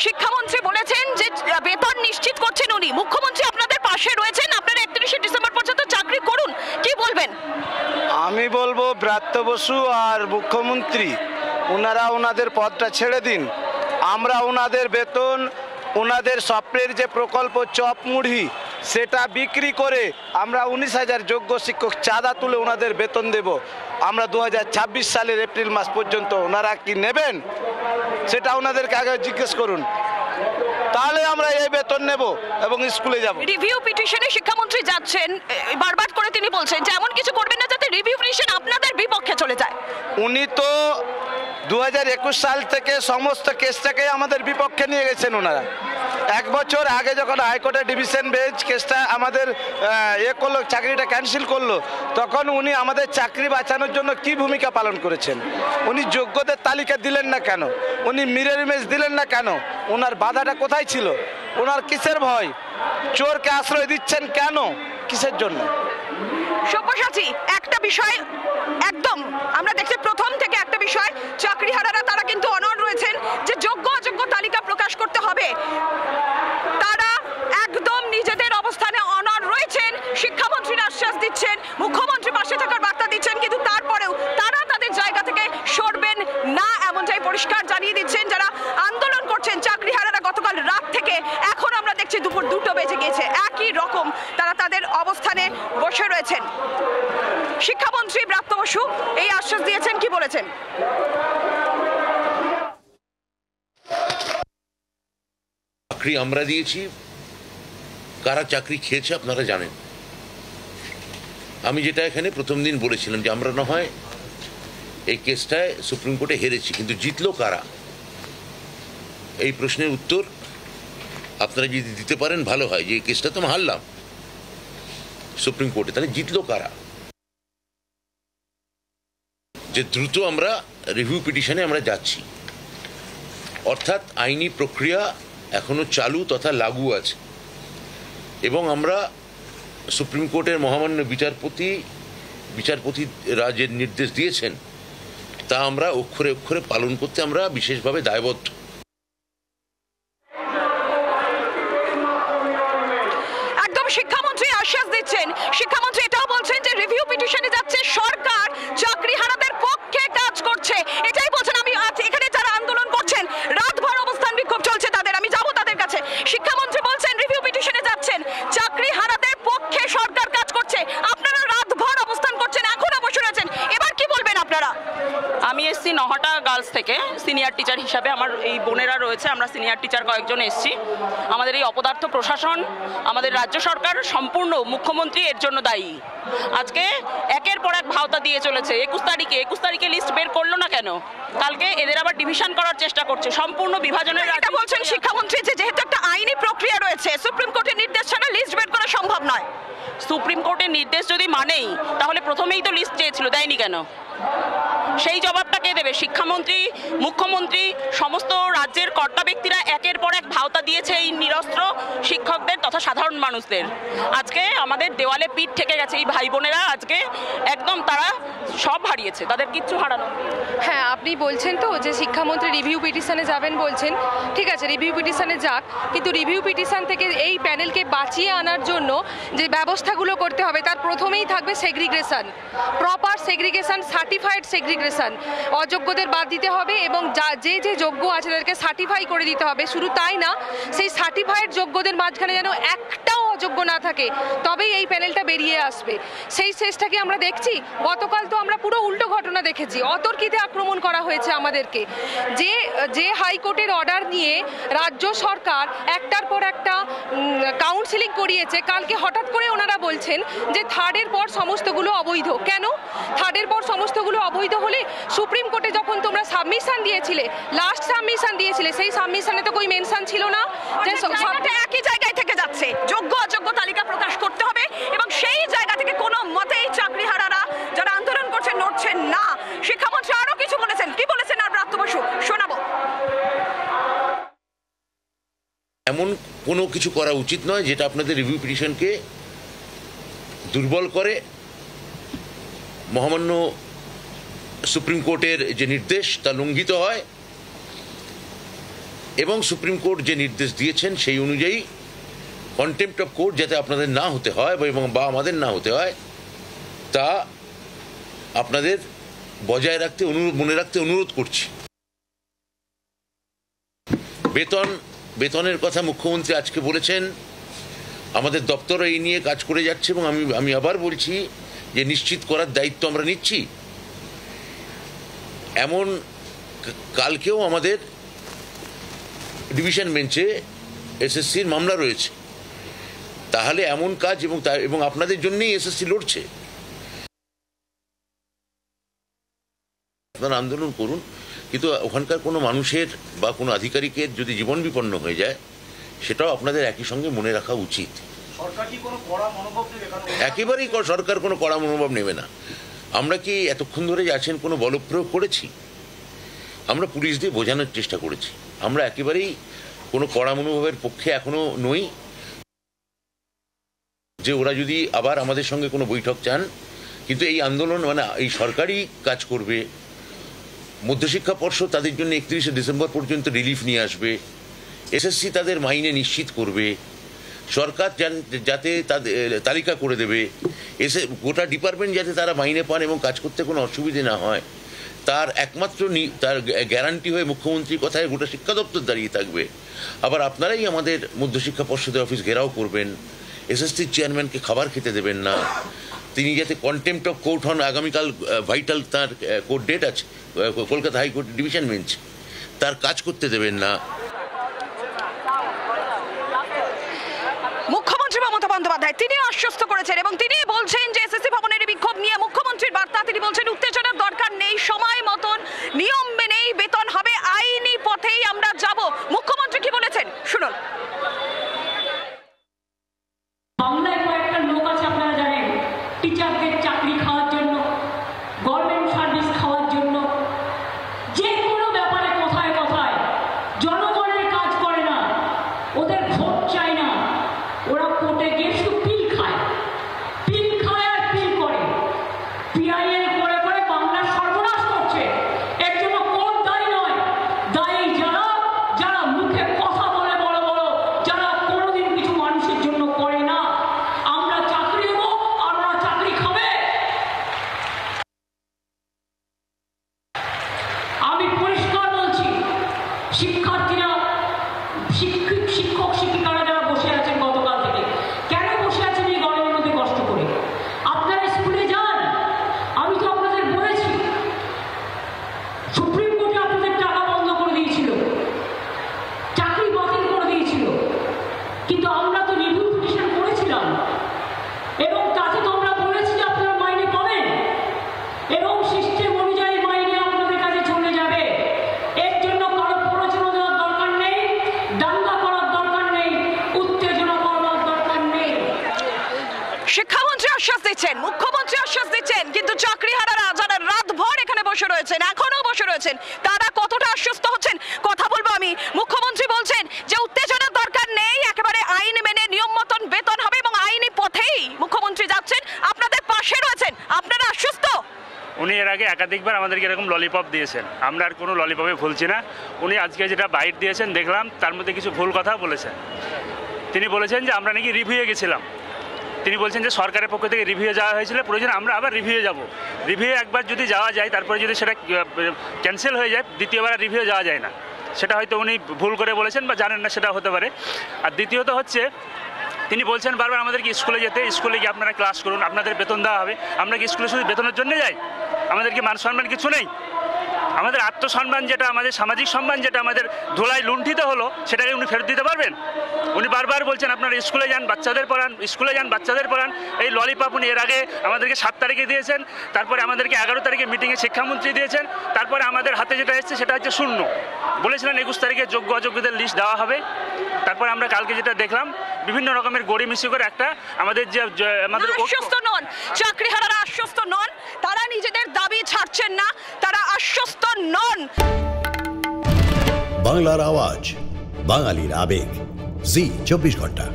শিক্ষামন্ত্রী বলেছেন যে বেতন নিশ্চিত করছেন উনি, মুখ্যমন্ত্রী আপনাদের পাশে রয়েছেন, আপনারা 31শে ডিসেম্বর পর্যন্ত চাকরি করুন, কি বলবেন? আমি বলবো ব্রাত্য বসু আর মুখ্যমন্ত্রী ওনারা ওনাদের পদটা ছেড়ে দিন। আমরা ওনাদের বেতন, ওনাদের স্বপ্নের যে প্রকল্প চপ মুড়ি সেটা বিক্রি করে আমরা 19,000 যোগ্য শিক্ষক চাঁদা তুলে ওনাদের বেতন দেব। আমরা 2026 সালের এপ্রিল মাস পর্যন্ত ওনারা কি নেবেন সেটা ওনাদেরকে আগে জিজ্ঞেস করুন, তাহলে আমরা এই বেতন নেব এবং স্কুলে যাব। রিভিউ পিটিশনে শিক্ষামন্ত্রী যাচ্ছেন, বারবার করে তিনি বলছেন যে এমন কিছু করবেন না যাতে রিভিউ পিটিশন আপনাদের বিপক্ষে চলে যায়। উনি তো 2021 সাল থেকে সমস্ত কেসটাকে আমাদের বিপক্ষে নিয়ে গেছেন ওনারা। 1 বছর আগে যখন হাইকোর্টের ডিভিশন বেঞ্চ কেসটা আমাদের করলো, চাকরিটা ক্যান্সেল করলো, তখন উনি আমাদের চাকরি বাঁচানোর জন্য কি ভূমিকা পালন করেছেন? উনি যোগ্যদের তালিকা দিলেন না কেন? উনি মিরর ইমেজ দিলেন না কেন? ওনার বাধাটা কোথায় ছিল? ওনার কিসের ভয়? চোরকে আশ্রয় দিচ্ছেন কেন? কিসের জন্য? সব্যসাচী, একটা বিষয় একদম আমরা দেখছি প্রথম থেকে একটা বিষয়, চাকরিহারারা তারা কিন্তু অনড় রয়েছেন যে যোগ্য অযোগ্য তালিকা প্রকাশ করতে হবে। তারা একদম নিজেদের অবস্থানে অনড় রয়েছেন, শিক্ষামন্ত্রীর আশ্বাস দিচ্ছেন, মুখ্যমন্ত্রী পাশে থাকার বার্তা দিচ্ছেন, কিন্তু তারপরেও তারা তাদের জায়গা থেকে সরবেন না এমনটাই পরিষ্কার জানিয়ে দিচ্ছেন যারা আন্দোলন করছেন। চাকরিহারারা গতকাল রাত থেকে এখন আমরা দেখছি দুপুর 2টো বেজে গিয়েছে, একই রকম তারা তাদের অবস্থানে বসে রয়েছেন। শিক্ষামন্ত্রী ব্রাত্য বসু এই আশ্বাস দিয়েছেন, কি বলেছেন? চাকরি আমরা দিয়েছি, কারা চাকরি খেয়েছে আপনারা জানেন। আমি যেটা এখানে প্রথম দিন বলেছিলাম যে আমরা না হয় এই কেসটায় সুপ্রিম কোর্টে হেরেছি, কিন্তু জিতলো কারা? এই প্রশ্নের উত্তর আপনারা যদি দিতে পারেন ভালো হয়, যে এই কেসটা তো হারলাম সুপ্রিম কোর্টে, তাহলে জিতলো কারা? যে দ্রুত আমরা রিভিউ পিটিশনে আমরা যাচ্ছি, অর্থাৎ আইনি প্রক্রিয়া এখনো চালু তথা লাগু আছে, এবং আমরা সুপ্রিম কোর্টের মহামান্য বিচারপতিরা যে নির্দেশ দিয়েছেন তা আমরা অক্ষরে অক্ষরে পালন করতে আমরা বিশেষভাবে দায়বদ্ধ। একদম শিক্ষামন্ত্রী আশ্বাস দিচ্ছেন, শিক্ষামন্ত্রী এটাও বলছেন যে রিভিউ পিটিশনে যাচ্ছে সরকার চাকরিহারাদের পক্ষে কাজ করছে, এটাই বলছেন। আমি এখানে যারা আন্দোলন করছেন, রাতভর অবস্থান বিক্ষোভ চলছে তাদের, আমি যাব তাদের কাছে। শিক্ষামন্ত্রী বলছেন রিভিউ পিটিশনে যাচ্ছেন, চাকরিহারাদের পক্ষে সরকার কাজ করছে, আপনারা রাতভর অবস্থান করছেন, এখনো বসে রয়েছেন, এবার কি বলবেন আপনারা? আমি এসছি নহাটা গার্লস থেকে সিনিয়র টিচার হিসাবে, আমার এই বোনেরা রয়েছে, আমরা সিনিয়র টিচার কয়েকজন এসছি। আমাদের এই অপদার্থ প্রশাসন, আমাদের রাজ্য সরকার, সম্পূর্ণ মুখ্যমন্ত্রী এর জন্য দায়ী। আজকে একের পর এক ভাওতা দিয়ে চলেছে। 21 তারিখে লিস্ট বের করলো না কেন? কালকে এদের আবার ডিভিশন করার চেষ্টা করছে, সম্পূর্ণ বিভাজনের। এটা বলছেন শিক্ষামন্ত্রী যে যেহেতু একটা আইনি প্রক্রিয়া রয়েছে, সুপ্রিম কোর্টের নির্দেশ ছাড়া লিস্ট বের করা সম্ভব নয়। সুপ্রিম কোর্টের নির্দেশ যদি মানেই, তাহলে প্রথমেই তো লিস্ট চেয়েছিল, দেয়নি কেন? সেই জবাবটা কে দেবে? শিক্ষামন্ত্রী, মুখ্যমন্ত্রী, সমস্ত রাজ্যের কর্তা ব্যক্তিরা একের পর এক ভাওতা দিয়েছে এই নিরস্ত্র শিক্ষকদের তথা সাধারণ মানুষদের। আজকে আমাদের দেওয়ালে পিঠ ঠেকে গেছে। এই ভাই বোনেরা আজকে একদম তারা সব হারিয়েছে, তাদের কিচ্ছু হারানো। হ্যাঁ, আপনি বলছেন তো যে শিক্ষামন্ত্রী রিভিউ পিটিশনে যাবেন বলছেন, ঠিক আছে, রিভিউ পিটিশনে যাক, কিন্তু রিভিউ পিটিশন থেকে এই প্যানেলকে বাঁচিয়ে আনার জন্য যে ব্যবস্থাগুলো করতে হবে তার প্রথমেই থাকবে segregation, proper segregation, certified segregation. অযোগ্যদের বাদ দিতে হবে এবং যে যোগ্য আছে তাদেরকে সার্টিফাই করে দিতে হবে। শুধু তাই না, সেই সার্টিফাইড যোগ্যদের মাঝখানে যেন একটাও অযোগ্য না থাকে, তবেই এই প্যানেলটা বেরিয়ে আসবে। সেই চেষ্টাকে আমরা দেখছি। গতকাল তো আমরা পুরো উল্টো ঘটনা দেখেছি, অতর্কিতে আক্রমণ করা হয়েছে আমাদেরকে। যে হাইকোর্টের অর্ডার নিয়ে রাজ্য সরকার একটার পর একটা কাউন্সিলিং করিয়েছে, কালকে হঠাৎ করে ওনারা বলছেন যে থার্ডের পর সমস্তগুলো অবৈধ। কেন থার্ডের পর সমস্তগুলো অবৈধ হলে? সুপ্রিম কোর্টে যখন তোমরা সাবমিশন দিয়েছিলে, লাস্ট সাবমিশন দিয়েছিলে, সেই সাবমিশনে তো কোনো মেনশন ছিল না যে সবটা একই জায়গায় থেকে যাচ্ছে, যোগ্য অযোগ্য তালিকা প্রকাশ করতে হবে, এবং সেই জায়গা থেকে কোনো মতেই চাকরিহারারা যারা আন্দোলন করছেন নড়ছেন না। শিক্ষামন্ত্রী আরো কিছু বলেছেন, কি বলেছেন আর ব্রাত্য বসু শোনাবো। এমন কোনো কিছু করা উচিত নয় যেটা আপনাদের রিভিউ পিটিশনকে দুর্বল করে। মহামান্য সুপ্রিম কোর্টের যে নির্দেশ তা লঙ্ঘিত হয়, এবং সুপ্রিম কোর্ট যে নির্দেশ দিয়েছেন সেই অনুযায়ী কন্টেম্প্ট অফ কোর্ট যাতে আপনাদের না হতে হয় এবং বা আমাদের না হতে হয় তা আপনাদের বজায় রাখতে মনে রাখতে অনুরোধ করছি। বেতনের কথা মুখ্যমন্ত্রী আজকে বলেছেন, আমাদের দপ্তর এই নিয়ে কাজ করে যাচ্ছে এবং আমি আবার বলছি যে নিশ্চিত করার দায়িত্ব আমরা নিচ্ছি। এমন কালকেও আমাদের ডিভিশন বেঞ্চে এসএসসির মামলা রয়েছে, তাহলে এমন কাজ এবং আপনাদের জন্যই এসএসসি লড়ছে। আপনারা আন্দোলন করুন, কিন্তু ওখানকার কোনো মানুষের বা কোনো আধিকারিকের যদি জীবন বিপন্ন হয়ে যায় সেটাও আপনাদের একই সঙ্গে মনে রাখা উচিত। একেবারেই সরকার কোনো কড়া মনোভাব নেবে না। আমরা কি এতক্ষণ ধরে আছেন কোনো বলপ্রয়োগ করেছি? আমরা পুলিশ দিয়ে বোঝানোর চেষ্টা করেছি। আমরা একেবারেই কোনো কড়া মনোভাবের পক্ষে এখনো নই যে ওরা যদি আবার আমাদের সঙ্গে কোনো বৈঠক চান, কিন্তু এই আন্দোলন মানে এই সরকারই কাজ করবে। মধ্যশিক্ষা পর্ষদ তাদের জন্য 31শে ডিসেম্বর পর্যন্ত রিলিফ নিয়ে আসবে, এসএসসি তাদের মাইনে নিশ্চিত করবে, সরকার যাতে তাদের তালিকা করে দেবে, গোটা ডিপার্টমেন্ট যাতে তারা মাইনে পান এবং কাজ করতে কোনো অসুবিধে না হয়, তার একমাত্র তার গ্যারান্টি হয়ে মুখ্যমন্ত্রীর কথায় গোটা শিক্ষা দপ্তর দাঁড়িয়ে থাকবে। আবার আপনারাই আমাদের মধ্যশিক্ষা পর্ষদের অফিস ঘেরাও করবেন, এসএসসির চেয়ারম্যানকে খাবার খেতে দেবেন না, তিনি যাতে কন্টেম্প্ট অফ কোর্ট হন। আগামীকাল ভাইটাল তার কোর্ট ডেট আছে কলকাতা হাইকোর্ট ডিভিশন বেঞ্চ, তার কাজ করতে দেবেন না। মুখ্যমন্ত্রী মমতা বন্দ্যোপাধ্যায় তিনিও আশ্বস্ত করেছেন এবং তিনি বলছেন যে এসএসসি ভবনের বিক্ষোভ নিয়ে মুখ্যমন্ত্রীর বার্তা। তিনি বলছেন উত্তেজনার দরকার নেই, সময় মতন নিয়ম মেনেই বেতন হবে, আইনি পথেই আমরা যাব। মুখ্যমন্ত্রী কি বলেছেন শুনুন। বাংলায় কয়েকটা লোক আছে, আপনারা জানেন, টিচারদের চাকরি খাওয়ার জন্য, গভর্নমেন্ট সার্ভিস খাওয়ার জন্য, যে কোনো ব্যাপারে কোথায় কোথায় জনগণের কাজ করে না, ওদের ভোট চাই না, ওরা কোর্টে গিয়ে শুধু পিল খায় আর পিল করে, পিআইএল করে করে বাংলার সর্বনাশ করছে। এর জন্য কোর্ট দায়ী নয়, দায়ী যারা মুখে কথা বলে বড় বড়, যারা কোনোদিন কিছু মানুষের জন্য করে না। আমরা চাকরি দেবো আর ওরা চাকরি খাবে। আমি পরিষ্কার বলছি, শিক্ষার্থীরা, শিক্ষক শিক্ষিকারা যারা বসে আছেন গতকাল থেকে, কেন বসে আছেন এই গরমের মধ্যে কষ্ট করে? আপনারা স্কুলে যান। আমি তো আপনাদের বলেছি, সুপ্রিম কোর্টে আপনাদের টাকা বন্ধ করে দিয়েছিল, চাকরি বাতিল করে দিয়েছিল, কিন্তু আমরা তো রিভিউ পিটিশন করেছিলাম এবং তাতে তো আমরা বলেছি যে আপনারা মাইনে পাবেন এবং সিস্টেম অনুযায়ী মাইনে আপনাদের কাছে চলে যাবে। এর জন্য কারো প্ররোচনা দেওয়ার দরকার নেই, দাঙ্গা করার দরকার নেই, উত্তেজনা করার দরকার নেই। শিক্ষামন্ত্রী আশ্বাস দিচ্ছেন, মুখ্যমন্ত্রী আশ্বাস দিচ্ছেন, কিন্তু চাকরিহারারা যারা রাতভর এখানে বসে রয়েছেন, এখনো বসে রয়েছেন, তারা কতটা আশ্বস্ত হচ্ছেন কথা বলবো আমি। মুখ্যমন্ত্রী বলছেন যে উত্তেজনার দরকার নেই, একেবারে আইন মেনে নিয়ম মতন বেতন হবে এবং আইনি পথেই মুখ্যমন্ত্রী যাচ্ছেন, আপনাদের পাশে রয়েছেন, আপনারা আশ্বস্ত? উনি এর আগে একাধিকবার আমাদেরকে এরকম ললিপপ দিয়েছেন, আমরা আর কোনো ললিপপে ভুলছি না। উনি আজকে যেটা বাইট দিয়েছেন দেখলাম, তার মধ্যে কিছু ভুল কথা বলেছেন। তিনি বলেছেন যে আমরা নাকি রিভিউয়ে গেছিলাম, তিনি বলছেন যে সরকারের পক্ষ থেকে রিভিউ যাওয়া হয়েছিল, প্রয়োজন আমরা আবার রিভিউ যাব। রিভিউ একবার যদি যাওয়া যায়, তারপরে যদি সেটা ক্যান্সেল হয়ে যায়, দ্বিতীয়বার আর রিভিউ যাওয়া যায় না। সেটা হয়তো উনি ভুল করে বলেছেন বা জানেন না, সেটা হতে পারে। আর দ্বিতীয়ত হচ্ছে, তিনি বলছেন বারবার আমাদেরকে স্কুলে যেতে, স্কুলে গিয়ে আপনারা ক্লাস করুন, আপনাদের বেতন দেওয়া হবে। আমরা কি স্কুলে শুধু বেতনের জন্য যাই? আমাদের কি মান সম্মান কিছু নেই? আমাদের আত্মসম্মান যেটা, আমাদের সামাজিক সম্মান যেটা আমাদের ধুলায় লুণ্ঠিত হলো, সেটাকে উনি ফেরত দিতে পারবেন? উনি বারবার বলছেন আপনারা স্কুলে যান, বাচ্চাদের পড়ান, স্কুলে যান, বাচ্চাদের পড়ান। এই ললিপপ উনি এর আগে আমাদেরকে 7 তারিখে দিয়েছেন, তারপরে আমাদেরকে 11 তারিখে মিটিংয়ে শিক্ষামন্ত্রী দিয়েছেন, তারপরে আমাদের হাতে যেটা এসছে সেটা হচ্ছে শূন্য। বলেছিলেন 21 তারিখে যোগ্য অযোগ্যদের লিস্ট দেওয়া হবে। তারপরে আমরা কালকে যেটা দেখলাম, বিভিন্ন রকমের গড়িমিশি করে একটা আমাদের আমাদের আশ্বস্ত নন, চাকরিহারারা আশ্বস্ত নন, তারা নিজেদের দাবি ছাড়ছেন না, তারা আশ্বস্ত নন। বাংলার আওয়াজ, বাঙালির আবেগ, জি 24 ঘন্টা।